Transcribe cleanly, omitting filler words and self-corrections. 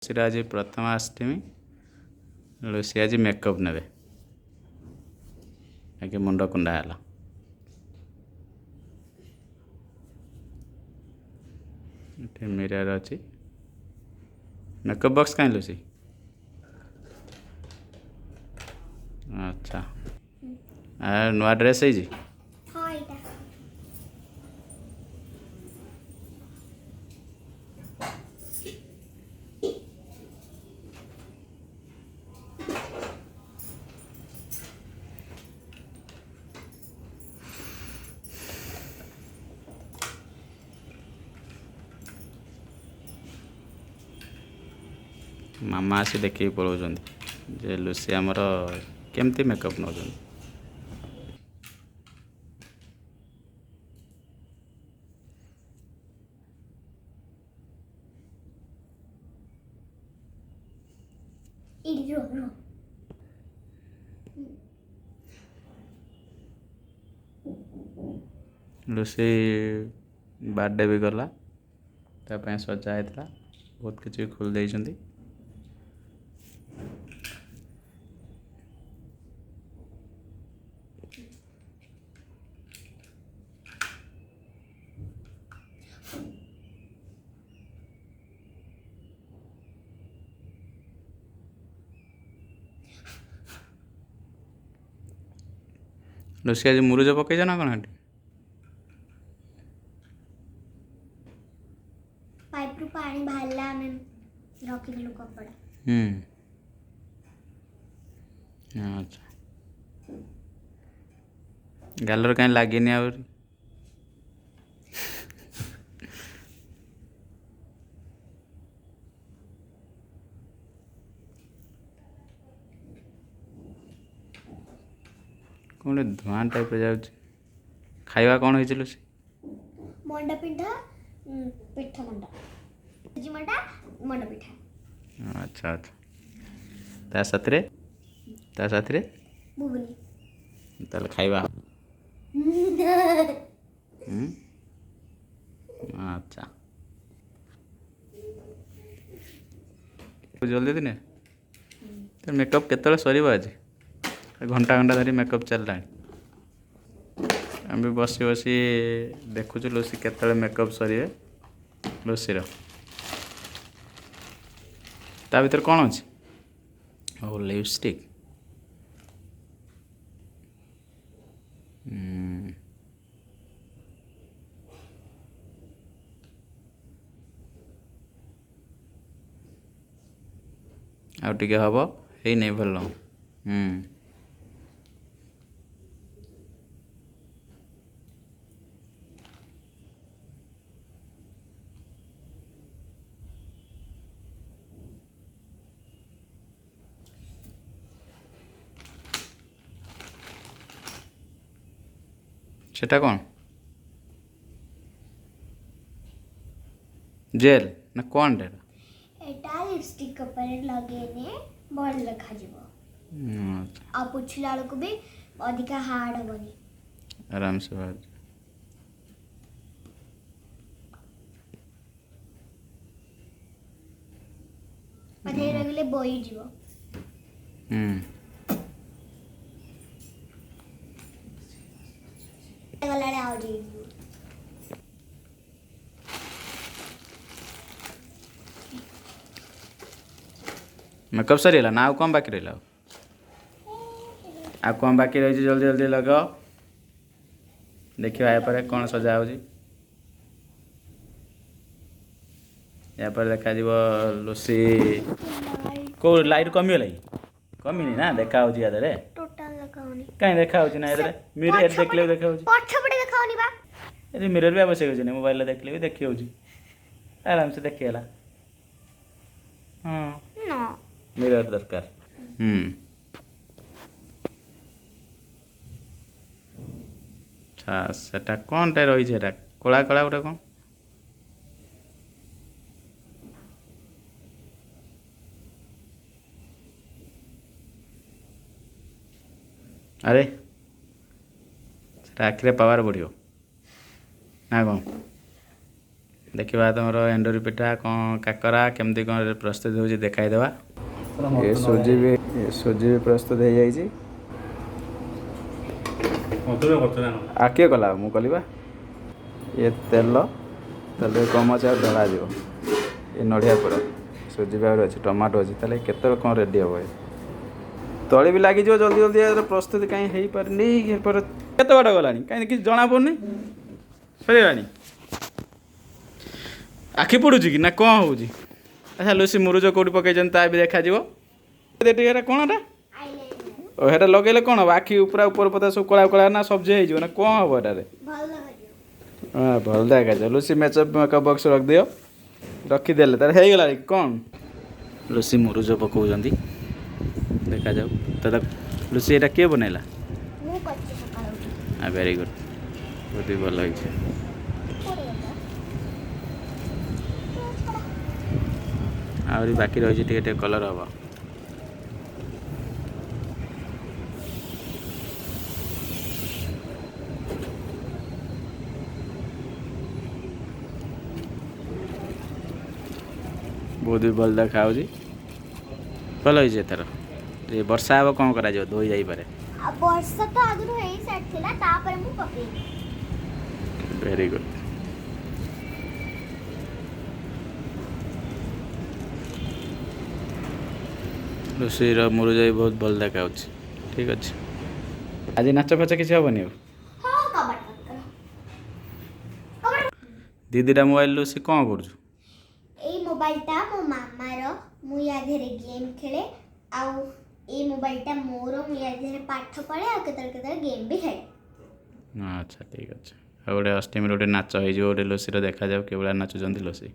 लुसीर आज प्रथमाष्टमी। लुसी आज मेकअप नेबे आगे मुंड कुंडा है मिरर अच्छी मेकअप बॉक्स कहीं लुसी। अच्छा नुआ ड्रेस है मामा आसी देखिए पलाउं जे लुसी आमर केमती मेकअप नौ लुसी बर्थडे भी गला ताप सजा होता बहुत किसी खोल देइछंती। लुसी आज मुरुज पकईच ना कौन पाइप रु पानी बाहरला आमे रखिलु कपड़ा। अच्छा गालर कहीं लगे आहुरी कौन धुआं टाइप जाऊँ खाଇବା कौन हो लुसी मंडा पिठा पिठा मंडा जी मंडा मंडा पिठा। अच्छा अच्छा ता साथ रे बुबनी ताल खाଇବା अच्छा जल्दी दिने तो मेकअप केतले सर आज घंटा घंटा धरी मेकअप चलला आम भी बसी बसी देखुचु लुसी केतले मेकअप सर लुसीर ता भीतर कौन अच्छी ओ लिपस्टिक आउ टिके हम है नहीं भल सेटा कौन जेल ना कौन टे एटा लिपस्टिक ऊपर लगेने बड़ देखा जीवो आ पुछला को भी अधिका हार्ड होबनी आराम से बात अधे रगले बोई जीवो गलाड़े आ जाई मेकअप सरीगला ना कौन बाकी रहा आ कौन बाकी रही जल्दी जल्दी लगाओ देखिए या कौन सजा हो देखा लुसी को लाइट कमीगला कमीनी ना देखा या टोटल देखाउनी कहीं देखा ना ये मिरर देखले देखा पछपड़े देखाउनी बा ये मिरर भी आवश्यक होची मोबाइल देखले भी देखी होची आराम से देखिएला हाँ नो मिरर दरकार अच्छा सेटा कौन टा रही है कला कला गोटे कौन अरे आखिरे पावर बढ़ियो ना कौन देखा तुम एंडूरी पिठा कौन काकरा केमती कौन प्रस्तुत हो देखाईदेवा ये सुजी भी प्रस्तुत हो जाइए किए कला मु कली ये तेल तेल कम अच्छे ढला ये नड़िया पुर सुजी भाव अच्छे टमाटो अच्छे तेल केत कौन रेडी हे तली भी लगी जल्दी जल्दी प्रस्तुति कहीं हो पारे केत बाट गला कहीं किसी जना पड़नी सर आखि पड़ू कि ना कौन हो अच्छा लुसी मुरुज कौटी पकई ता भी देखा कौन हेटा लगे कौन हम आखि ऊपर ऊपर पता सब कला कला ना सब्जी हो ना कौन हम एटारे हाँ भल देखा लुसी मेकअप बॉक्स रख दियो रखीदे तार हो गला कौन लुसी मुरुज पकाउं देखा जाऊ तो लुसी एटा किए बनैला वेरी गुड बहुत ही भल होइछे आहुरी बाकी रही टे कलर हम बहुत भी भल देखा भल होइछे तार ये वर्षा हे कौन करा धोई जाई पारे वर्षा तो आगु हो सेट थिला तापर मु पकई वेरी गुड लुसी मुरुज भी बहुत भल देखा ठीक अच्छे आज नाच फाच किसी हेनी दीदीटा मोबाइल लुसी कौन कर मोबाइलटा मो मामार मु या धेरे गेम खेले आउ ए मोबाइलटा मोर मु या धेरे पाठ पढ़े आ केतर गेम भी खेले अच्छा ठीक अच्छे गोटे अष्टमी गोटे नाच हो लुसी देखा जाऊ के नाचुंट लुसी